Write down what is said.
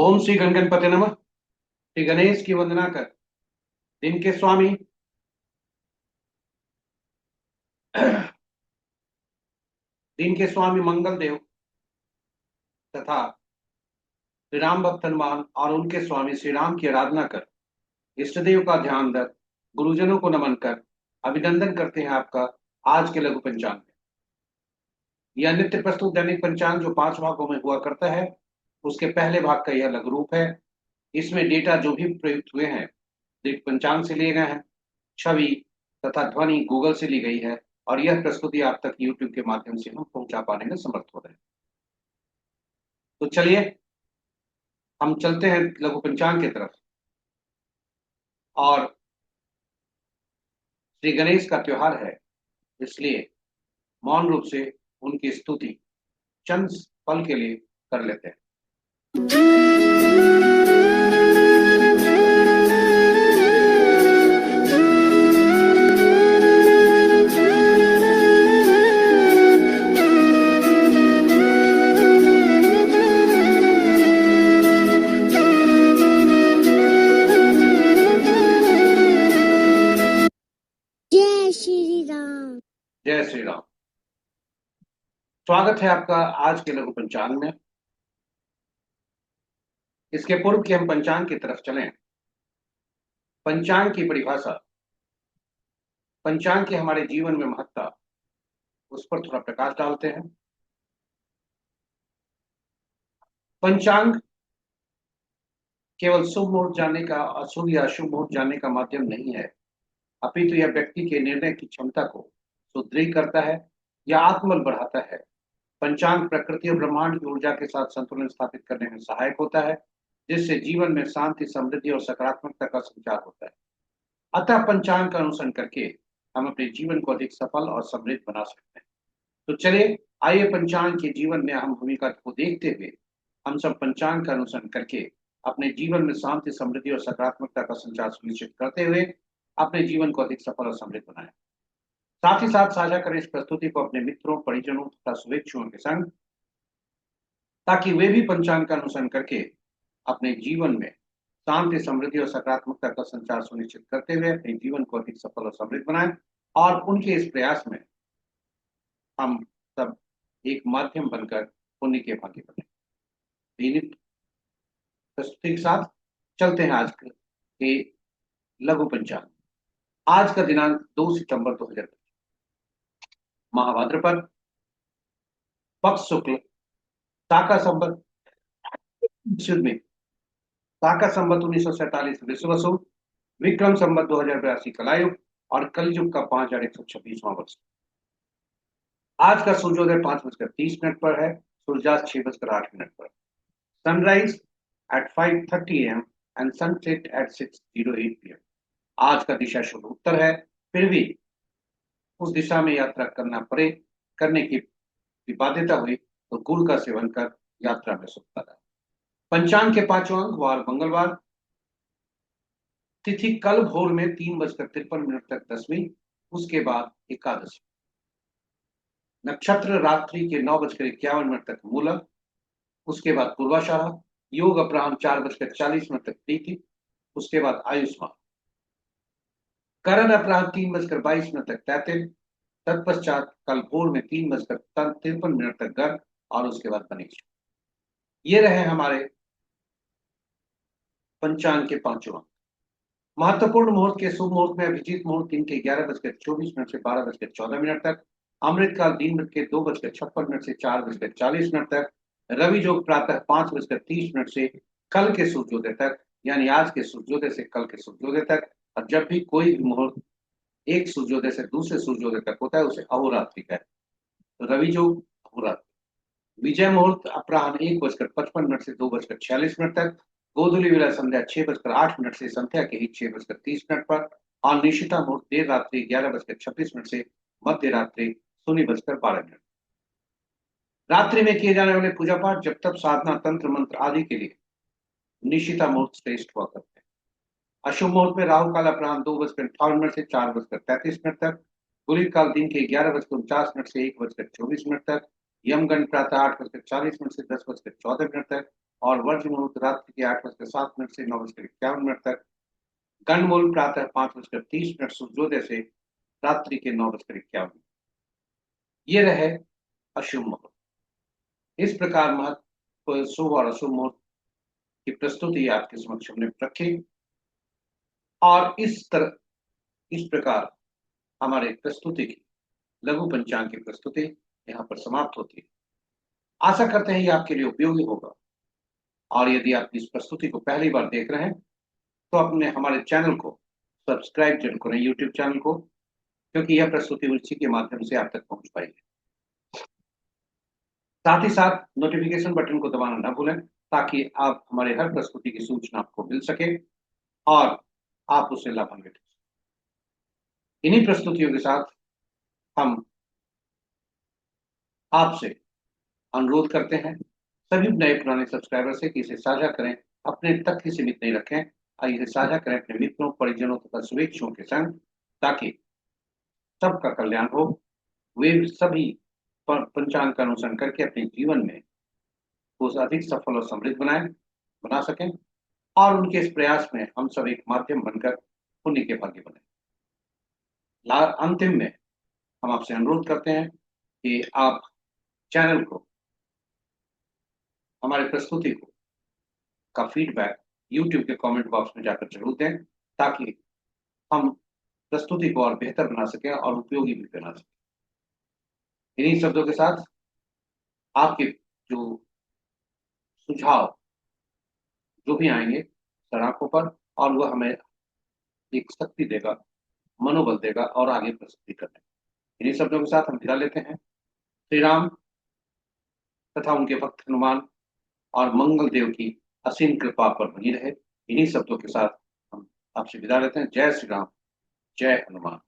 ओम श्री गणगणपति नमः। श्री गणेश की वंदना कर दिन के स्वामी दिन के स्वामी मंगल देव तथा श्री राम भक्त हनुमान और उनके स्वामी श्री राम की आराधना कर इष्ट देव का ध्यान रख गुरुजनों को नमन कर अभिनंदन करते हैं आपका आज के लघु पंचांग में। यह नित्य प्रस्तुत दैनिक पंचांग जो 5 भागों में हुआ करता है उसके पहले भाग का यह लघु रूप है। इसमें डेटा जो भी प्रयुक्त हुए हैं दैनिक पंचांग से लिए गए हैं, छवि तथा ध्वनि गूगल से ली गई है और यह प्रस्तुति आप तक यूट्यूब के माध्यम से हम पहुंचा पाने में समर्थ हो रहे हैं। तो चलिए हम चलते हैं लघु पंचांग की तरफ। और श्री गणेश का त्योहार है, इसलिए मौन रूप से उनकी स्तुति चंद पल के लिए कर लेते हैं। जय श्री राम। जय श्री राम। स्वागत है आपका आज के लघु पंचांग में। इसके पूर्व कि हम पंचांग की तरफ चलें, पंचांग की परिभाषा, पंचांग की हमारे जीवन में महत्ता, उस पर थोड़ा प्रकाश डालते हैं। पंचांग केवल शुभ मुहूर्त जानने का, अशुभ या अशुभ मुहूर्त जानने का माध्यम नहीं है, अपितु यह व्यक्ति के निर्णय की क्षमता को सुदृढ़ करता है या आत्मबल बढ़ाता है। पंचांग प्रकृति और ब्रह्मांड की ऊर्जा के साथ संतुलन स्थापित करने में सहायक होता है, जिससे जीवन में शांति, समृद्धि और सकारात्मकता का संचार होता है। अतः पंचांग का अनुसरण करके हम अपने जीवन को अधिक सफल और समृद्ध बना सकते हैं। तो चलिए आइए पंचांग के जीवन में अहम भूमिका को देखते हुए हम सब पंचांग का अनुसरण करके अपने जीवन में शांति, समृद्धि और सकारात्मकता का संचार सुनिश्चित करते हुए अपने जीवन को अधिक सफल और समृद्ध बनाएं। साथ ही साथ साझा करें इस प्रस्तुति को अपने मित्रों, परिजनों तथा शुभेच्छुओं के संग, ताकि वे भी पंचांग का अनुसरण करके अपने जीवन में शांति, समृद्धि और सकारात्मकता का संचार सुनिश्चित करते हुए अपने जीवन को अधिक सफल और समृद्ध बनाएं। और उनके इस प्रयास में हम सब एक माध्यम बनकर पुण्य के भागी बने। प्रस्तुति के साथ चलते हैं आज के लघु पंचांग। आज का दिनांक 2 सितंबर 2025, महाभाद्रपद, पक्ष शुक्ल, शाका संवत में शाका संवत 1947 विश्ववसु, विक्रम संवत 2082 कलायुग और कलयुग का 5126वां वर्ष। आज का सूर्योदय 5:30 पर है, सूर्यास्त 6:08 पर। Sunrise at 5:30 AM and sunset at 6:08 PM। आज का दिशा शुभ उत्तर है, फिर भी उस दिशा में यात्रा करने की बाध्यता हुई तो गुड़ का सेवन कर यात्रा में सुखता रहा। पंचांग के 5वां अंक वार मंगलवार, तिथि कल भोर में 3:53 तक दसवीं, उसके बाद एकादशी। नक्षत्र रात्रि के 9:51 तक मूला, उसके बाद पूर्वाषाढ़। योग अपराह्न 4:40 तक प्रीति, उसके बाद आयुष्मान। करण अपराह्न 3:22 तक तैतिल, तत्पश्चात कल भोर में 3:53 तक गर्भ और उसके बाद गणेश। ये रहे हमारे पंचांग के 5वां। महत्वपूर्ण मुहूर्त के शुभ मुहूर्त में अभिजीत मुहूर्त दिन के 11:24 से 12:14 तक, अमृतकाल दिन के 2:56 से 4:40 तक, रवि योग प्रातः 5:30 से कल के सूर्योदय तक, यानी आज के सूर्योदय से कल के सूर्योदय तक। और जब भी कोई भी मुहूर्त एक सूर्योदय से दूसरे सूर्योदय तक होता है उसे अहोरात्रि कहते हैं। तो रवि योग अहोरात्रि। विजय मुहूर्त अपराह्न 1:55 से 2:46 तक, गोधूली वेला संध्या 6:08 से संध्या के ही 6:30 पर और निशिता मुहूर्त देर रात्रि 11:26 से मध्य रात्रि 0:12। रात्रि में किए जाने वाले पूजा पाठ, जब तक साधना, तंत्र मंत्र आदि के लिए निशिता मुहूर्त श्रेष्ठ हुआ करते हैं। अशुभ मुहूर्त में राहु काल अपराह्न 2:58 से 4:33 तक, गुलिक काल दिन के 11:49 से 1:24 तक, यमगंड प्रातः 8:40 से 10:14 तक, और वर्ज मुहूर्त रात्रि के 8:07 से 9:51 तक, गंडमुहूर्त प्रातः 5:30 सूर्योदय से रात्रि के 9:51। ये रहे अशुभ मुहूर्त। इस प्रकार महत्व शुभ और अशुभ मुहूर्त की प्रस्तुति आपके समक्ष हमने रखी, और इस प्रकार हमारे प्रस्तुति की, लघु पंचांग की प्रस्तुति यहाँ पर समाप्त होती है। आशा करते हैं ये आपके लिए उपयोगी होगा, और यदि आप इस प्रस्तुति को पहली बार देख रहे हैं तो अपने हमारे चैनल को सब्सक्राइब जरूर करें, यूट्यूब चैनल को, क्योंकि यह प्रस्तुति उसी के माध्यम से आप तक पहुंच पाएगी। साथ ही साथ नोटिफिकेशन बटन को दबाना ना भूलें, ताकि आप हमारे हर प्रस्तुति की सूचना आपको मिल सके और आप उससे लाभान्वित हो सकें। इन्हीं प्रस्तुतियों के साथ हम आपसे अनुरोध करते हैं, सभी नए पुराने सब्सक्राइबर से, कि इसे साझा करें, अपने तक ही सीमित नहीं रखें, और इसे साझा करें अपने मित्रों, परिजनों तथा शुभेच्छुओं के संग, ताकि सबका कल्याण हो। वे सभी पंचांग का अनुसरण करके अपने जीवन में उसे अधिक सफल और समृद्ध बना सकें, और उनके इस प्रयास में हम सब एक माध्यम बनकर पुण्य के भाग्य बने। अंतिम में हम आपसे अनुरोध करते हैं कि आप चैनल को, हमारे प्रस्तुति को का फीडबैक YouTube के कमेंट बॉक्स में जाकर जरूर दें, ताकि हम प्रस्तुति को और बेहतर बना सकें और उपयोगी भी बना सकें। इन्हीं शब्दों के साथ आपके जो सुझाव जो भी आएंगे सराखों पर, और वह हमें एक शक्ति देगा, मनोबल देगा और आगे प्रस्तुति करने। इन्हीं शब्दों के साथ हम विदा लेते हैं। श्री राम तथा उनके भक्त हनुमान और मंगल देव की असीम कृपा पर बनी रहे। इन्हीं शब्दों के साथ हम आपसे विदा लेते हैं। जय श्री राम, जय हनुमान।